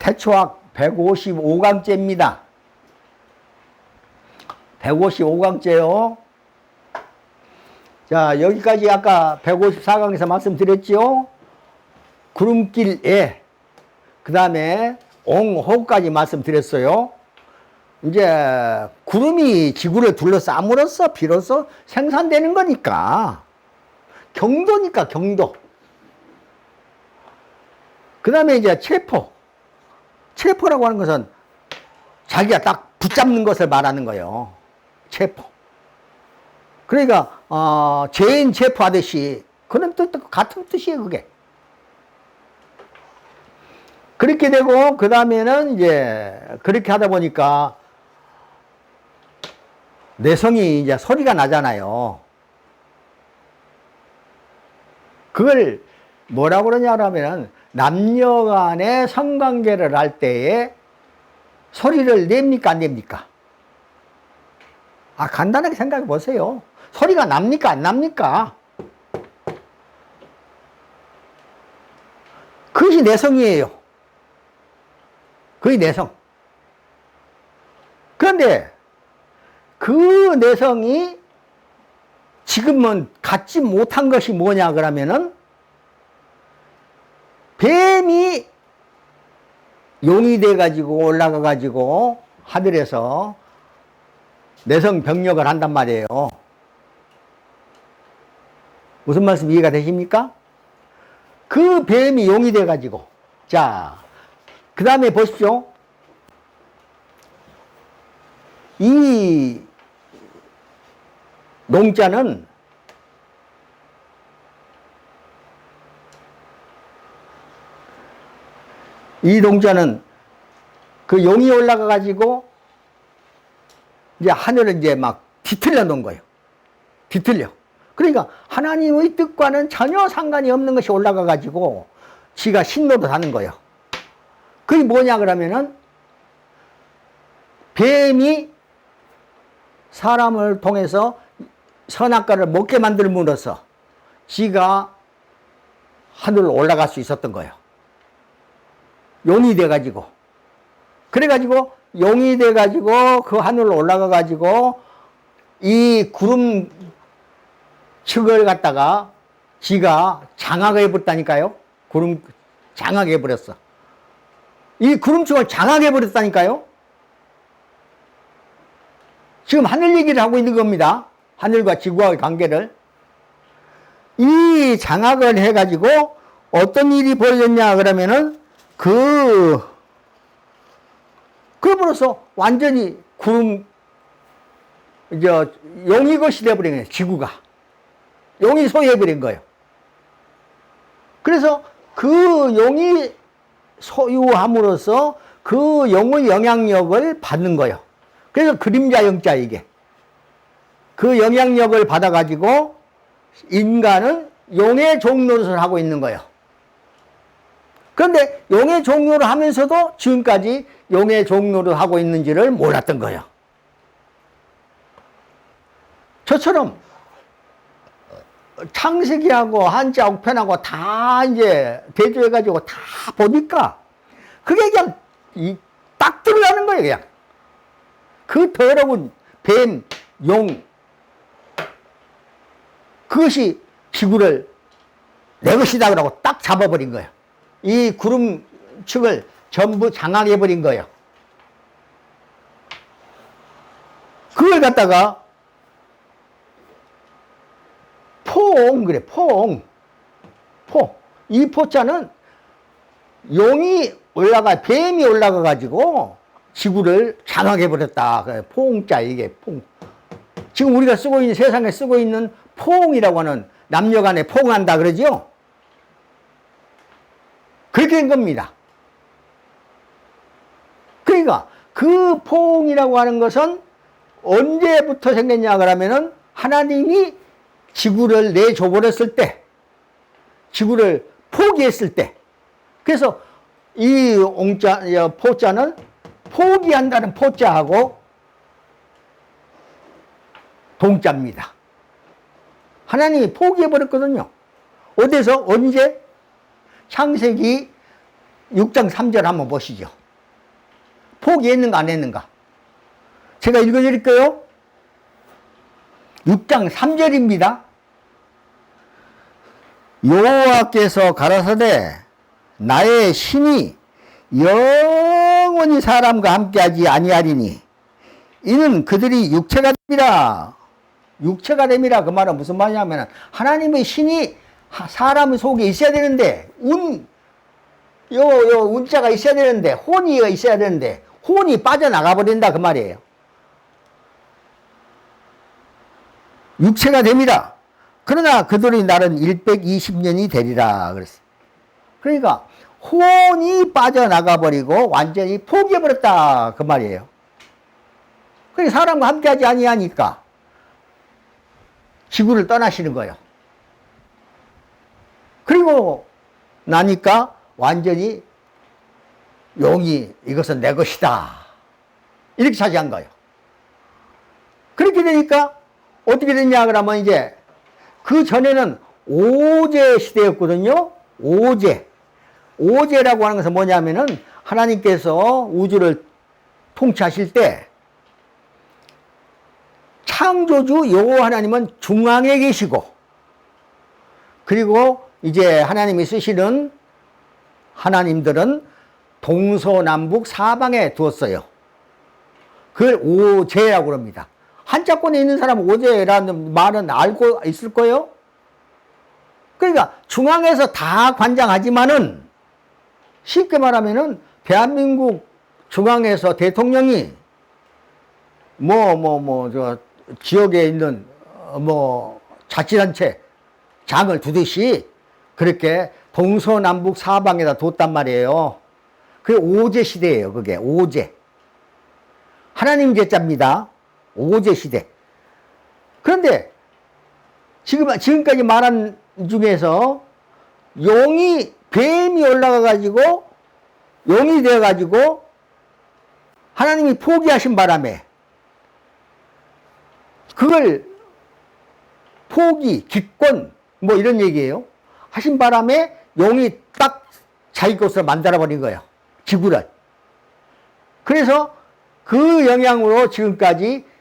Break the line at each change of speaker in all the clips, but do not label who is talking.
태초학 155강째입니다. 155강째요. 자, 여기까지 아까 154강에서 말씀드렸지요. 구름길에, 그 다음에 옹호까지 말씀드렸어요. 이제 구름이 지구를 둘러싸므로써 비로소 생산되는 거니까, 경도니까 경도. 그 다음에 이제 체포. 체포라고 하는 것은 자기가 딱 붙잡는 것을 말하는 거예요. 체포. 그러니까 죄인 체포하듯이 그런 뜻 같은 뜻이에요, 그게. 그렇게 되고 그 다음에는 이제 그렇게 하다 보니까 내성이 이제 소리가 나잖아요. 그걸 뭐라고 그러냐면 남녀 간의 성관계를 할 때에 소리를 냅니까 안 냅니까? 간단하게 생각해 보세요. 소리가 납니까 안 납니까? 그것이 내성이에요. 그게 내성. 그런데 그 내성이 지금은 갖지 못한 것이 뭐냐 그러면은 뱀이 용이 돼가지고 올라가가지고 하늘에서 내성 병력을 한단 말이에요. 무슨 말씀 이해가 되십니까? 그 뱀이 용이 돼가지고. 자, 그 다음에 보십시오. 이 농자는 그 용이 올라가 가지고 이제 하늘을 이제 막 뒤틀려 놓은 거예요. 뒤틀려. 그러니까 하나님의 뜻과는 전혀 상관이 없는 것이 올라가 가지고 지가 신노릇 하는 거예요. 그게 뭐냐 그러면은 뱀이 사람을 통해서 선악과를 먹게 만들므로써 지가 하늘로 올라갈 수 있었던 거예요. 용이 돼가지고. 그래가지고 용이 돼가지고 그 하늘로 올라가가지고 이 구름 측을 갖다가 지가 장악해 버렸다니까요. 구름 장악해 버렸어. 이 구름축을 장악해 버렸다니까요. 지금 하늘 얘기를 하고 있는 겁니다. 하늘과 지구와의 관계를. 이 장악을 해가지고 어떤 일이 벌어졌냐 그러면은 그럼으로써 완전히 용이 것이 되어버린 거예요. 지구가. 용이 소유해버린 거예요. 그래서 그 용이 소유함으로써 그 용의 영향력을 받는 거예요. 그래서 그림자 영자 이게. 그 영향력을 받아가지고 인간은 용의 종노릇을 하고 있는 거예요. 그런데 용의 종노릇을 하면서도 지금까지 용의 종노릇을 하고 있는지를 몰랐던 거예요. 저처럼 창세기하고 한자 옥편하고 다 이제 대조해가지고 다 보니까 그게 그냥 딱 들어가는 거예요, 그냥. 그 더러운 뱀, 용, 그것이 지구를 내 것이다 그러고 딱 잡아버린 거예요. 이 구름축을 전부 장악해버린 거예요. 그걸 갖다가 그래, 이 포자는 용이 뱀이 올라가가지고 지구를 장악해버렸다. 포옹자, 이게 포옹. 지금 우리가 세상에 쓰고 있는 포옹이라고 하는 남녀 간에 포옹한다 그러죠? 그렇게 된 겁니다. 그러니까 그 포옹이라고 하는 것은 언제부터 생겼냐 그러면은 하나님이 지구를 내줘버렸을 때, 지구를 포기했을 때. 그래서 이 포자는 포기한다는 포자하고 동자입니다. 하나님이 포기해버렸거든요. 어디서? 언제? 창세기 6장 3절 한번 보시죠. 포기했는가 안 했는가? 제가 읽어드릴게요. 6장 3절입니다. 여호와께서 가라사대 나의 신이 영원히 사람과 함께하지 아니하리니 이는 그들이 육체가 됨이라. 육체가 됨이라 그 말은 무슨 말이냐면 하나님의 신이 사람 속에 있어야 되는데 운자가 있어야 되는데 혼이 있어야 되는데 혼이 빠져나가 버린다 그 말이에요. 육체가 됨이라. 그러나 그들의 날은 120년이 되리라 그랬어요. 그러니까 혼이 빠져나가 버리고 완전히 포기해 버렸다 그 말이에요. 그러니까 사람과 함께하지 아니하니까 지구를 떠나시는 거예요. 그리고 나니까 완전히 용이 이것은 내 것이다 이렇게 차지한 거예요. 그렇게 되니까 어떻게 됐냐 그러면 이제 그 전에는 오제 시대였거든요. 오제라고 하는 것은 뭐냐면은 하나님께서 우주를 통치하실 때 창조주 여호와 하나님은 중앙에 계시고 그리고 이제 하나님이 쓰시는 하나님들은 동서남북 사방에 두었어요. 그걸 오제라고 합니다. 한자권에 있는 사람은 오제라는 말은 알고 있을 거예요. 그러니까 중앙에서 다 관장하지만은 쉽게 말하면은 대한민국 중앙에서 대통령이 저 지역에 있는 자치단체 장을 두듯이 그렇게 동서남북 사방에다 뒀단 말이에요. 그게 오제 시대예요. 그게 오제. 하나님 제자입니다. 오제 시대. 그런데 지금까지 말한 중에서 뱀이 올라가 가지고 용이 되어 가지고 하나님이 포기하신 바람에 그걸 기권 이런 얘기예요. 하신 바람에 용이 딱 자기 것으로 만들어 버린 거예요. 지구를. 그래서 그 영향으로 지금까지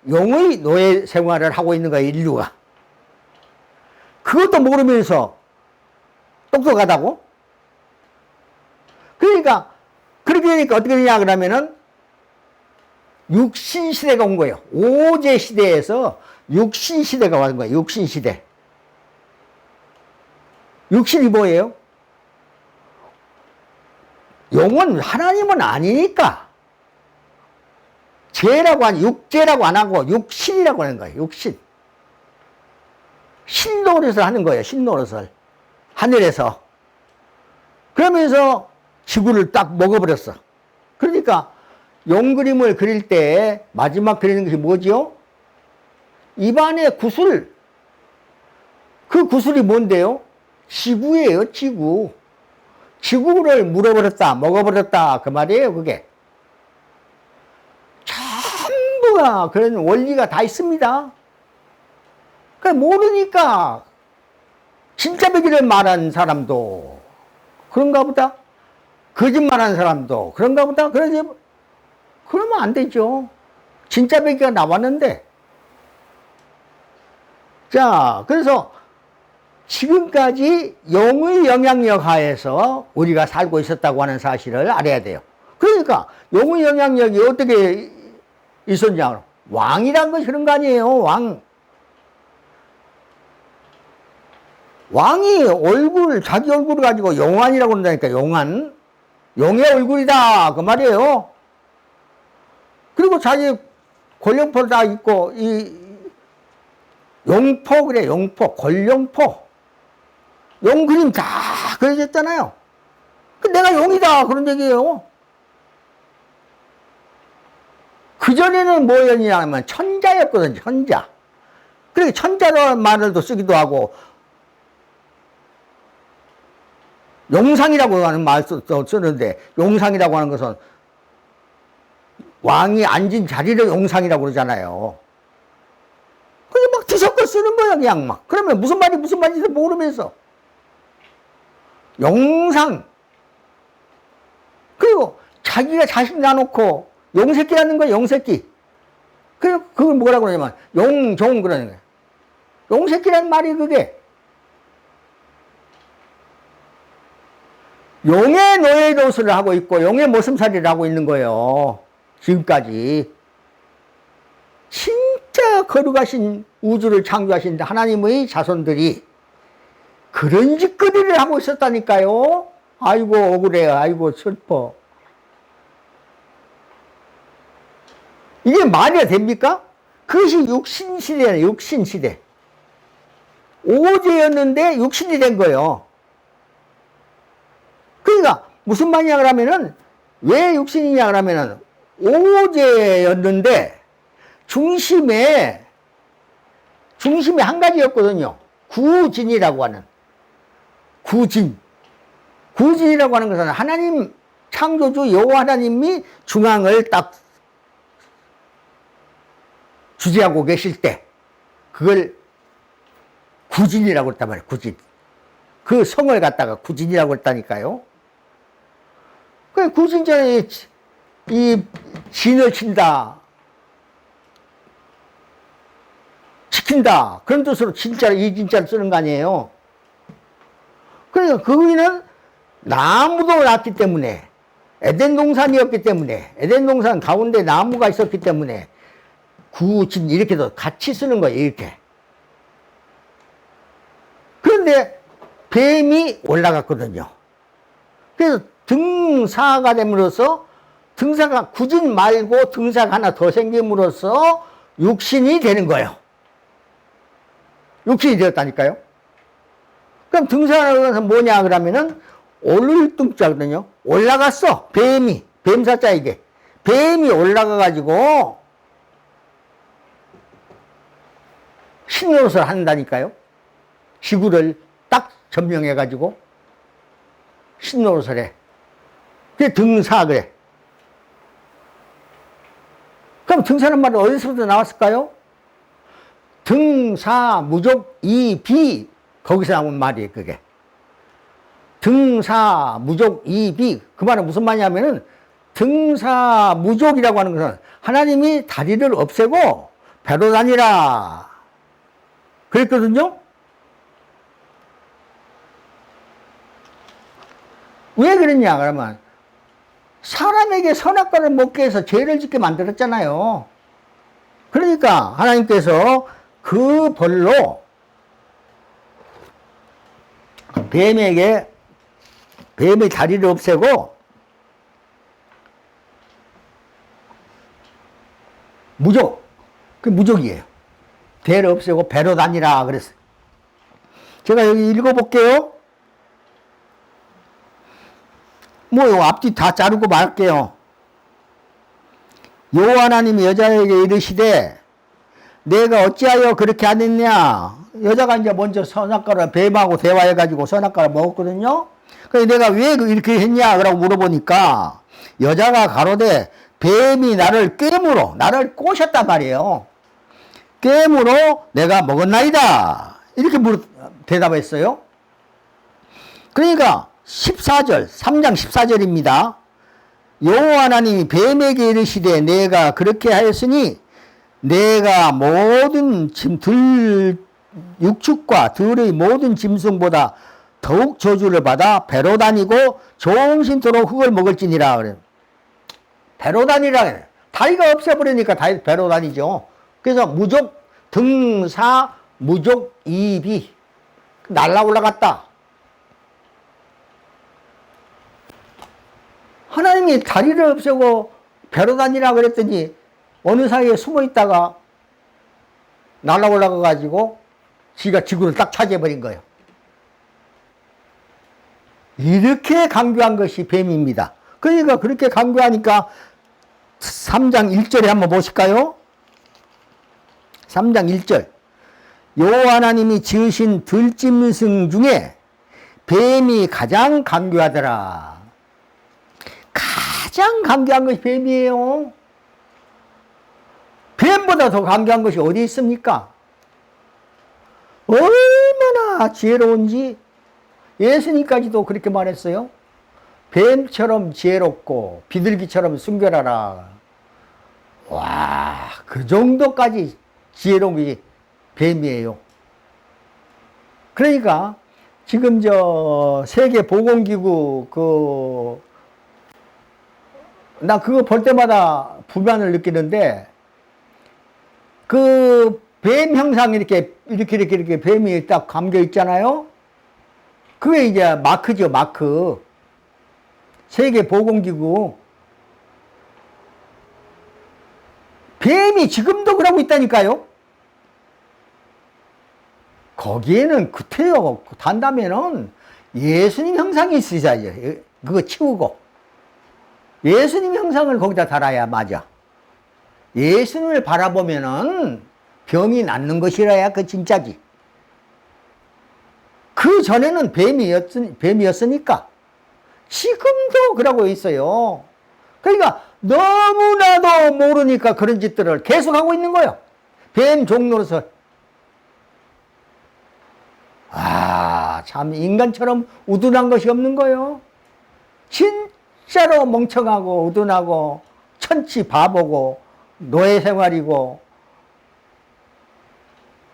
용의 노예 생활을 하고 있는 거예요, 인류가. 그것도 모르면서 똑똑하다고? 그러니까, 그렇게 되니까 어떻게 되냐, 그러면은, 육신시대가 온 거예요. 오제시대에서 육신시대가 온 거예요, 육신시대. 육신이 뭐예요? 용은 하나님은 아니니까. 육제라고 안 하고 육신이라고 하는 거예요, 육신. 신노릇을 하는 거예요, 신노릇을. 하늘에서. 그러면서 지구를 딱 먹어버렸어. 그러니까 용 그림을 그릴 때 마지막 그리는 것이 뭐지요? 입안에 구슬. 그 구슬이 뭔데요? 지구예요, 지구. 지구를 물어버렸다, 먹어버렸다, 그 말이에요, 그게. 전부가 그런 원리가 다 있습니다. 그러니까 모르니까 진짜 배기를 말한 사람도 그런가 보다. 거짓말하는 사람도 그런가 보다. 그러면 안 되죠. 진짜 배기가 나왔는데. 자, 그래서 지금까지 용의 영향력 하에서 우리가 살고 있었다고 하는 사실을 알아야 돼요. 그러니까 용의 영향력이 어떻게 있었냐. 왕이란 것이 그런 거 아니에요. 왕이 자기 얼굴을 가지고 용안이라고 그런다니까, 용안. 용의 얼굴이다, 그 말이에요. 그리고 자기 권룡포를 다 입고, 용포, 그래, 용포, 권룡포. 용 그림 다 그려졌잖아요. 내가 용이다, 그런 얘기예요. 그전에는 뭐였냐면 천자였거든요, 천자. 그래, 천자라는 말을 쓰기도 하고, 용상이라고 하는 말도 쓰는데, 용상이라고 하는 것은 왕이 앉은 자리를 용상이라고 그러잖아요. 그게 막 뒤섞어 쓰는 거야, 그냥 막. 그러면 무슨 말인지 모르면서. 용상. 자기가 자식 낳아놓고 용새끼라는 거야, 용새끼. 그걸 뭐라고 그러냐면 용종 그러는 거야. 용새끼라는 말이 그게. 용의 노예 노릇을 하고 있고 용의 모슴살이를 하고 있는 거예요. 지금까지. 진짜 거룩하신 우주를 창조하신 하나님의 자손들이 그런 짓거리를 하고 있었다니까요. 아이고 억울해요. 아이고 슬퍼. 이게 말이 됩니까? 그것이 육신시대예요. 육신시대. 오제였는데 육신이 된 거예요. 그러니까 무슨 말이냐 그러면은 왜 육신이냐 그러면은 오제였는데 중심에 한 가지였거든요. 구진이라고 하는 구진이라고 하는 것은 하나님 창조주 여호와 하나님이 중앙을 딱 주재하고 계실 때 그걸 구진이라고 했단 말이에요. 구진. 그 성을 갖다가 구진이라고 했다니까요. 그 구진전에 이 진을 친다, 지킨다 그런 뜻으로 진짜로 이 진짜를 쓰는 거 아니에요. 그러니까 거기는 나무도 났기 때문에 에덴 동산이었기 때문에 에덴 동산 가운데 나무가 있었기 때문에 구진 이렇게도 같이 쓰는 거예요. 이렇게. 그런데 뱀이 올라갔거든요. 그래서 등사가 됨으로써 등사가 구진 말고 등사가 하나 더 생김으로써 육신이 되는 거예요. 육신이 되었다니까요. 그럼 등사는 뭐냐 그러면은 올등자거든요. 올라갔어. 뱀이. 뱀사자 이게. 뱀이 올라가가지고 신노릇을 한다니까요. 지구를 딱 점령해가지고 신노릇을 해. 그게 등사 그래. 그럼 등사는 말은 어디서부터 나왔을까요? 등사 무족 이비 거기서 나온 말이에요. 그게 등사 무족 이비 그 말은 무슨 말이냐면은 등사 무족이라고 하는 것은 하나님이 다리를 없애고 배로 다니라 그랬거든요. 왜 그랬냐 그러면 사람에게 선악과를 먹게 해서 죄를 짓게 만들었잖아요. 그러니까 하나님께서 그 벌로 뱀의 다리를 없애고 무족, 그 무족이에요. 배를 없애고 배로 다니라 그랬어요. 제가 여기 읽어볼게요. 뭐 앞뒤 다 자르고 말게요. 여호와 하나님이 여자에게 이르시되 내가 어찌하여 그렇게 하느냐. 여자가 이제 먼저 선악과를 뱀하고 대화해가지고 선악과를 먹었거든요. 그래서 내가 왜 이렇게 했냐 라고 물어보니까 여자가 가로되 뱀이 나를 꿰므로 나를 꼬셨단 말이에요. 꿰므로 내가 먹었나이다 이렇게 대답했어요. 그러니까 14절 3장 14절입니다. 여호와 하나님이 뱀에게 이르시되 내가 그렇게 하였으니 내가 모든 육축과 들의 모든 짐승보다 더욱 저주를 받아 배로 다니고 종신토록 흙을 먹을지니라 그래요. 배로 다니라 그래요. 다리가 없애버리니까 배로 다니죠. 그래서 무족 등사 무족 이비 날라 올라갔다. 하나님이 다리를 없애고 배로 다니라 그랬더니 어느 사이에 숨어 있다가 날아 올라가 가지고 지가 지구를 딱 차지해버린 거예요. 이렇게 강교한 것이 뱀입니다. 그러니까 그렇게 강교하니까 3장 1절에 한번 보실까요? 3장 1절 여호와 하나님이 지으신 들짐승 중에 뱀이 가장 강교하더라. 가장 강교한 것이 뱀이에요. 뱀보다 더 강교한 것이 어디 있습니까? 얼마나 지혜로운지 예수님까지도 그렇게 말했어요. 뱀처럼 지혜롭고 비둘기처럼 순결하라. 와, 그 정도까지 지혜로운 게 뱀이에요. 그러니까 지금 저 세계보건기구 나 그거 볼 때마다 불만을 느끼는데, 그 뱀 형상 이렇게 뱀이 딱 감겨 있잖아요. 그게 이제 마크죠, 마크. 세계보건기구. 뱀이 지금도 그러고 있다니까요. 거기에는 그태요. 단다면은 예수님 형상이 있어야죠. 그거 치우고. 예수님 형상을 거기다 달아야 맞아. 예수님을 바라보면은 병이 낫는 것이라야 그 진짜지. 그 전에는 뱀이었으니까. 지금도 그러고 있어요. 그러니까 너무나도 모르니까 그런 짓들을 계속하고 있는 거예요. 뱀 종로서. 참 인간처럼 우둔한 것이 없는 거예요. 진짜로 멍청하고 우둔하고 천치 바보고 노예 생활이고.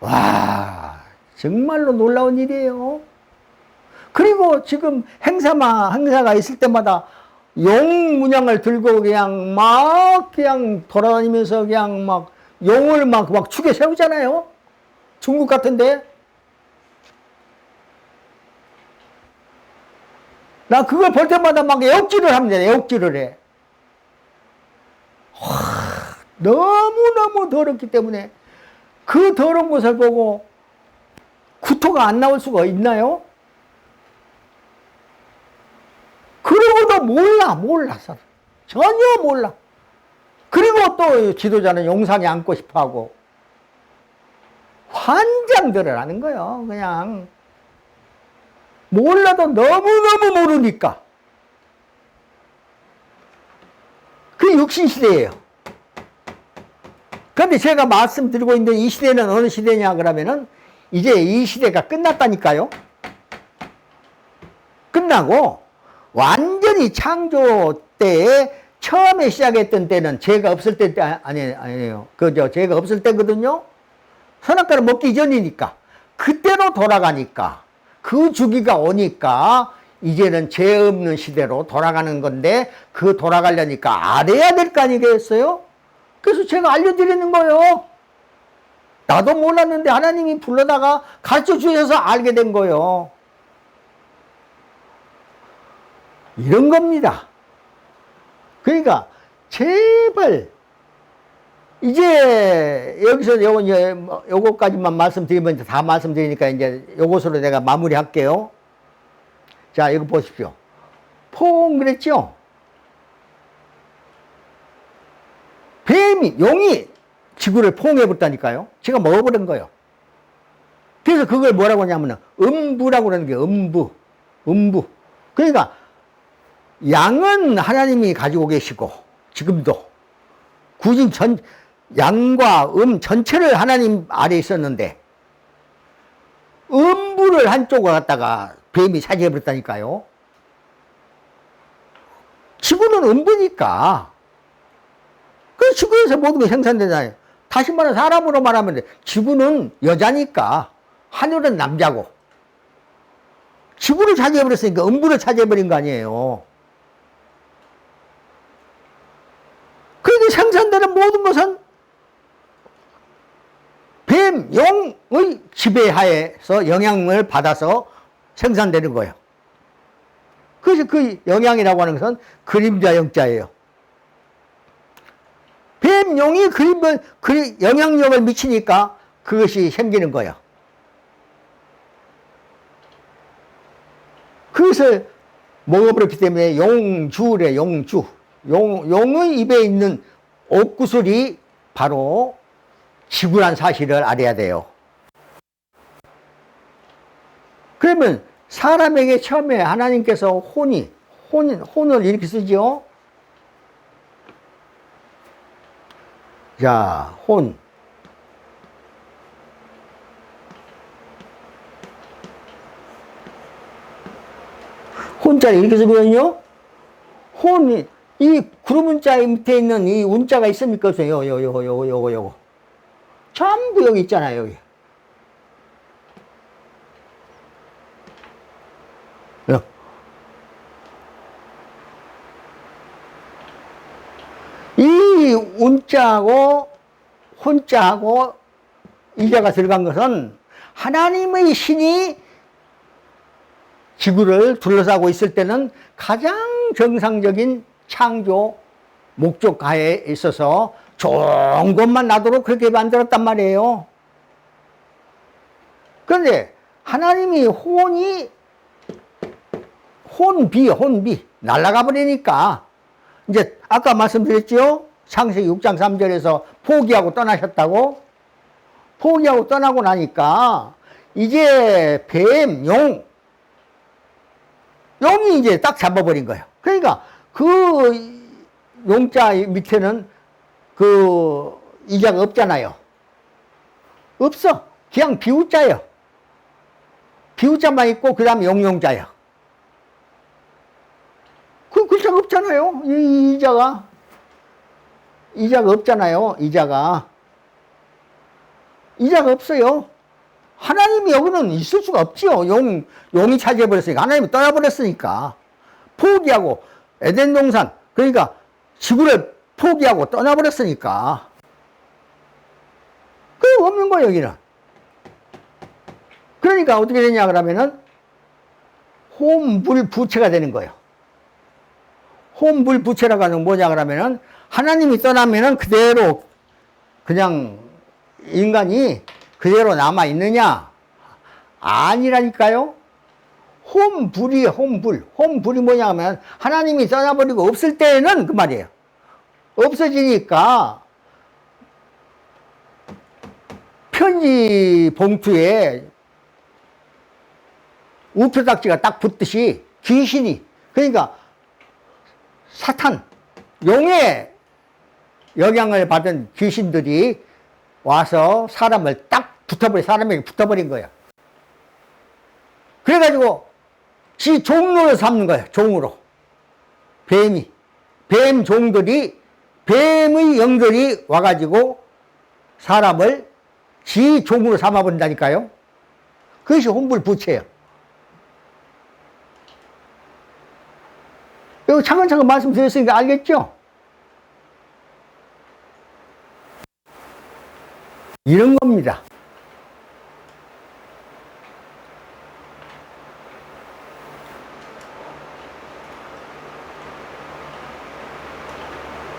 와, 정말로 놀라운 일이에요. 그리고 지금 행사가 있을 때마다 용 문양을 들고 그냥 돌아다니면서 그냥 막 용을 막 축에 세우잖아요. 중국 같은데. 나 그걸 볼 때마다 막 애옥질을 합니다. 애옥질을 해. 너무너무 더럽기 때문에 그 더러운 것을 보고 구토가 안 나올 수가 있나요? 그러고도 몰라. 전혀 몰라. 그리고 또 지도자는 용산에 앉고 싶어 하고. 환장들을 하는 거예요, 그냥. 몰라도 너무너무 모르니까. 그게 육신시대예요. 그런데 제가 말씀드리고 있는 이 시대는 어느 시대냐 그러면은 이제 이 시대가 끝났다니까요. 끝나고 완전히 창조 때에 처음에 시작했던 때는 죄가 없을 때 아니에요. 죄가 없을 때거든요. 선악과를 먹기 전이니까. 그때로 돌아가니까. 그 주기가 오니까 이제는 죄 없는 시대로 돌아가는 건데, 그 돌아가려니까 알아야 될 거 아니겠어요? 그래서 제가 알려드리는 거예요. 나도 몰랐는데 하나님이 불러다가 가르쳐 주셔서 알게 된 거예요. 이런 겁니다. 그러니까 제발 이제 여기서 요거까지만 말씀드리면 다 말씀드리니까 이제 요것으로 내가 마무리할게요. 자, 이거 보십시오. 포옹 그랬죠? 용이 지구를 포옹해버렸다니까요. 제가 먹어버린 거예요. 그래서 그걸 뭐라고 하냐면 음부라고 그러는 게 음부. 그러니까 양은 하나님이 가지고 계시고 지금도 굳이 양과 전체를 하나님 아래 있었는데 음부를 한쪽을 갖다가 뱀이 차지해버렸다니까요. 지구는 음부니까. 그 지구에서 모든 게 생산되잖아요. 다시 말해 사람으로 말하면 지구는 여자니까 하늘은 남자고, 지구를 차지해버렸으니까 음부를 차지해버린 거 아니에요. 그러니까 생산되는 모든 것은 뱀, 용의 지배하에서 영향을 받아서 생산되는 거예요. 그래서 그 영향이라고 하는 것은 그림자 영자예요. 뱀, 용이 영향력을 미치니까 그것이 생기는 거예요. 그것을 먹어버렸기 때문에 용주래, 용주. 용의 입에 있는 옥구슬이 바로 지구란 사실을 알아야 돼요. 그러면 사람에게 처음에 하나님께서 혼을 이렇게 쓰죠. 자, 혼. 혼자를 이렇게 쓰거든요. 혼이, 이 구름문자 밑에 있는 이 운자가 있습니까? 없어요? 요거. 전부 여기 있잖아요, 여기. 이 운자하고 혼자하고 이자가 들어간 것은 하나님의 신이 지구를 둘러싸고 있을 때는 가장 정상적인 창조 목적하에 있어서 좋은 것만 나도록 그렇게 만들었단 말이에요. 그런데 하나님이 혼비 날아가 버리니까 이제 아까 말씀드렸죠? 창세기 6장 3절에서 포기하고 떠나셨다고. 포기하고 떠나고 나니까 이제 뱀, 용이 이제 딱 잡아버린 거예요. 그러니까 그 용자 밑에는 그 이자가 없잖아요. 없어. 그냥 비우자예요. 비우자만 있고 그 다음에 용자예요. 그 글자가 없잖아요. 이 이자가 없잖아요. 이자가 없어요. 하나님이 여기는 있을 수가 없지요. 용이 차지해버렸으니까. 하나님이 떠나버렸으니까. 포기하고 에덴 동산, 그러니까 지구를 포기하고 떠나버렸으니까. 그 없는 거예요, 여기는. 그러니까 어떻게 되냐 그러면은 혼불부채가 되는 거예요. 혼불부채라고 하는 건 뭐냐 그러면은 하나님이 떠나면은 그대로 그냥 인간이 그대로 남아있느냐? 아니라니까요. 혼불이에요, 혼불. 혼불이 뭐냐 하면 하나님이 떠나버리고 없을 때는 그 말이에요. 없어지니까 편지 봉투에 우표딱지가 딱 붙듯이 귀신이, 그러니까 사탄, 용의 영향을 받은 귀신들이 와서 사람을 딱 사람에게 붙어버린 거예요. 그래가지고 지 종로를 삼는 거예요. 종으로. 뱀 종들이, 뱀의 영들이 와가지고 사람을 지 종으로 삼아버린다니까요. 그것이 혼불부채예요. 여기 차근차근 말씀드렸으니까 알겠죠? 이런 겁니다.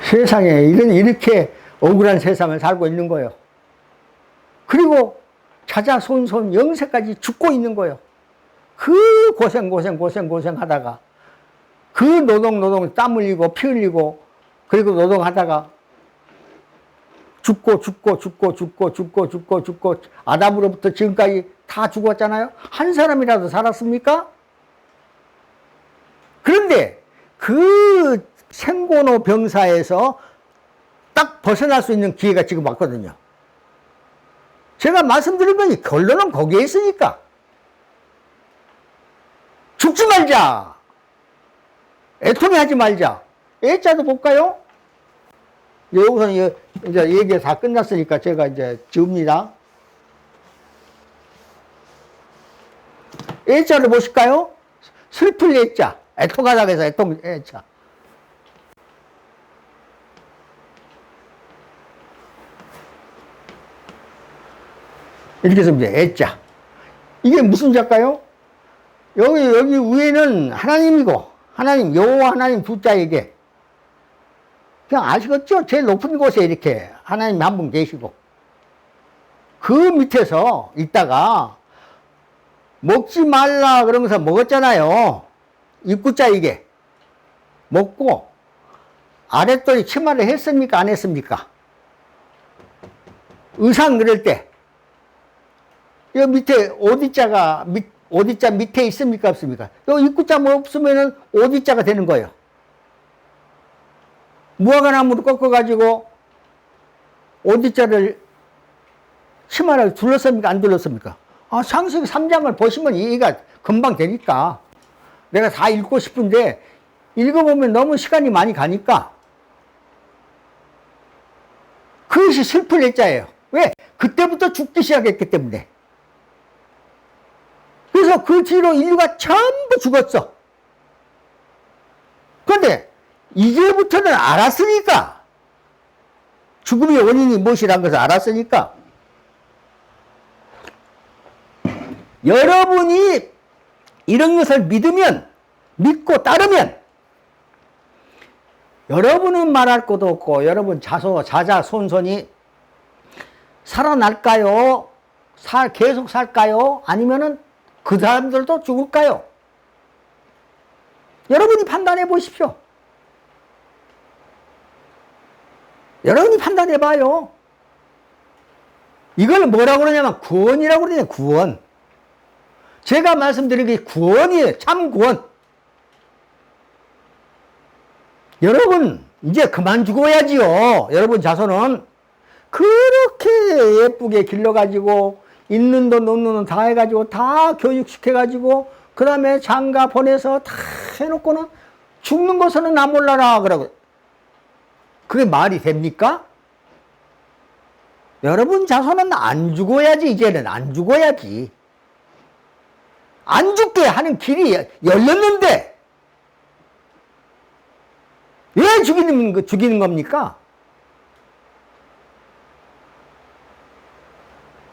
세상에 이렇게 억울한 세상을 살고 있는 거예요. 그리고 자자손손 영세까지 죽고 있는 거예요. 그 고생 하다가 그 노동 땀 흘리고 피 흘리고 그리고 노동하다가 죽고 아담으로부터 지금까지 다 죽었잖아요. 한 사람이라도 살았습니까? 그런데 그 생고노 병사에서 딱 벗어날 수 있는 기회가 지금 왔거든요. 제가 말씀드린 거니 결론은 거기에 있으니까 죽지 말자, 애통해하지 말자. 애자도 볼까요? 여기서 이제 얘기가 다 끝났으니까 제가 이제 지웁니다. 애자를 보실까요? 슬플 애자, 애통하다고 해서 애자. 이렇게 쓰면 돼, 애자. 이게 무슨 자일까요? 여기 위에는 하나님이고, 하나님, 여호와 하나님 두 자에게. 그냥 아시겠죠? 제일 높은 곳에 이렇게 하나님이 한 분 계시고. 그 밑에서 있다가 먹지 말라 그러면서 먹었잖아요. 입구자에게. 먹고, 아랫돌이 치마를 했습니까? 안 했습니까? 의상 그릴 때. 여 밑에 오디자 밑에 있습니까? 없습니까? 요 입구자 뭐 없으면은 오디자가 되는 거예요. 무화과나무를 꺾어가지고 오디자를 치마를 둘렀습니까? 안 둘렀습니까? 아, 창세기 3장을 보시면 이해가 금방 되니까. 내가 다 읽고 싶은데 읽어보면 너무 시간이 많이 가니까 그것이 슬플 예자예요. 왜? 그때부터 죽기 시작했기 때문에. 그래서 그 뒤로 인류가 전부 죽었어. 그런데 이제부터는 알았으니까, 죽음의 원인이 무엇이라는 것을 알았으니까, 여러분이 이런 것을 믿고 따르면 여러분은 말할 것도 없고 여러분 자손이 살아날까요? 계속 살까요? 아니면은 그 사람들도 죽을까요? 여러분이 판단해 보십시오. 여러분이 판단해 봐요. 이걸 뭐라고 그러냐면 구원이라고 그러냐, 구원. 제가 말씀드린 게 구원이에요. 참 구원. 여러분 이제 그만 죽어야지요. 여러분 자손은 그렇게 예쁘게 길러가지고 있는 돈 없는 돈 다 해가지고 다 교육시켜가지고 그 다음에 장가 보내서 다 해놓고는 죽는 것은 나 몰라라 그러고, 그게 말이 됩니까? 여러분 자손은 안 죽어야지. 이제는 안 죽어야지. 안 죽게 하는 길이 열렸는데 왜 죽이는 겁니까?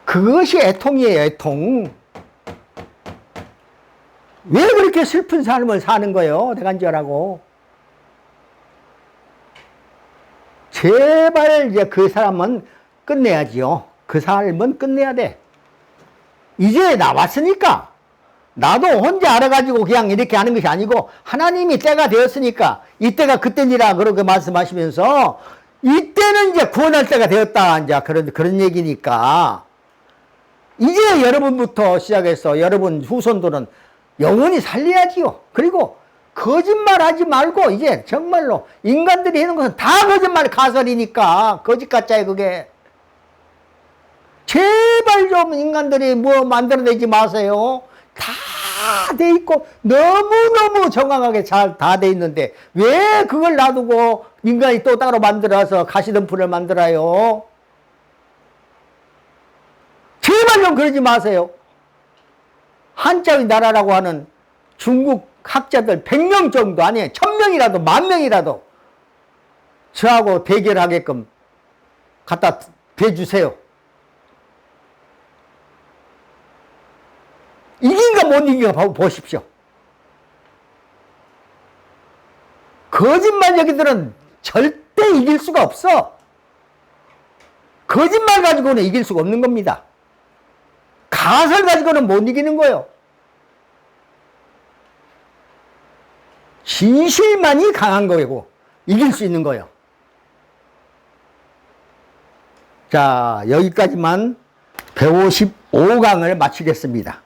그것이 애통이에요, 애통. 왜 그렇게 슬픈 삶을 사는 거예요, 대간절하고. 제발 이제 그 사람은 끝내야지요. 그 삶은 끝내야 돼. 이제 나왔으니까. 나도 혼자 알아가지고 그냥 이렇게 하는 것이 아니고 하나님이 때가 되었으니까 이때가 그때니라 그렇게 말씀하시면서 이때는 이제 구원할 때가 되었다. 이제 그런 얘기니까 이제 여러분부터 시작해서 여러분 후손들은 영원히 살려야지요. 그리고 거짓말 하지 말고 이제 정말로 인간들이 하는 것은 다 거짓말 가설이니까 거짓 가짜예요, 그게. 제발 좀 인간들이 뭐 만들어내지 마세요. 다 돼 있고 너무너무 정확하게 잘 다 돼 있는데 왜 그걸 놔두고 인간이 또 따로 만들어서 가시덤불을 만들어요? 제발 좀 그러지 마세요. 한자의 나라라고 하는 중국 학자들 100명 정도 아니에요. 1000명이라도 10,000명이라도 저하고 대결하게끔 갖다 대주세요. 이긴가 못 이긴가 보십시오. 거짓말쟁이들은 절대 이길 수가 없어. 거짓말 가지고는 이길 수가 없는 겁니다. 가설 가지고는 못 이기는 거예요. 진실만이 강한 거고 이길 수 있는 거예요. 자, 여기까지만 155강을 마치겠습니다.